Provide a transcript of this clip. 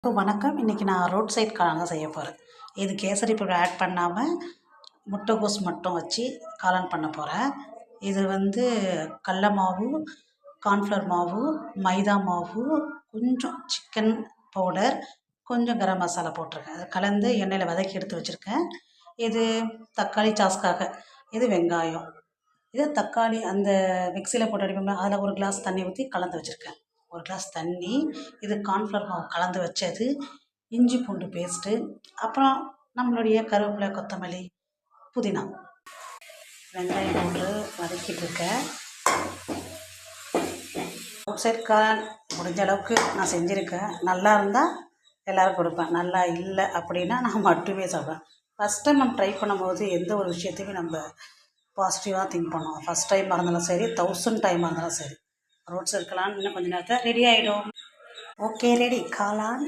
வணக்கம். இன்றைக்கி நான் ரோட் சைட் காளான் செய்ய போகிறேன். இது கேசரி பவுடர் ஆட் பண்ணாமல் முட்டைகோஸ் மட்டும் வச்சு காளான் பண்ண போகிறேன். இது கடல மாவு, கார்ன்ஃப்ளவர் மாவு, மைதா மாவு, கொஞ்சம் சிக்கன் பவுடர், கொஞ்சம் கரம் மசாலா போட்டிருக்கேன். அதை கலந்து எண்ணெயில் வதக்கி எடுத்து வச்சுருக்கேன். இது தக்காளி சாஸ்க்காக, இது வெங்காயம், இது தக்காளி அந்த மிக்சியில் போட்டு அடிப்போம்ல, அதில் ஒரு கிளாஸ் தண்ணி ஊற்றி கலந்து வச்சுருக்கேன். ஒரு கிளாஸ் தண்ணி, இது கார்ன்ஃப்ளவர் மாவு கலந்து வச்சது, இஞ்சி பூண்டு பேஸ்ட்டு, அப்புறம் நம்மளுடைய கருவேப்பிலை, கொத்தமல்லி, புதினா. வெங்காயம் போட்டு வதக்கிட்டு இருக்கேன். அவுட் சைட் காளான் முடிஞ்ச அளவுக்கு நான் செஞ்சுருக்கேன். நல்லா இருந்தால் எல்லோரும் கொடுப்பேன், நல்லா இல்லை அப்படின்னா நான் மட்டுமே சாப்பிடுவேன். ஃபஸ்ட் டைம் நம்ம ட்ரை பண்ணும்போது எந்த ஒரு விஷயத்தையுமே நம்ம பாசிட்டிவாக திங்க் பண்ணுவோம். ஃபஸ்ட் டைமாக இருந்தாலும் சரி, 1000 டைமாக இருந்தாலும் சரி. ரோட் சைட் காளான் இன்னும் கொஞ்சம் நேரத்தில் ரெடி ஆகிடும். ஓகே, ரெடி காளான்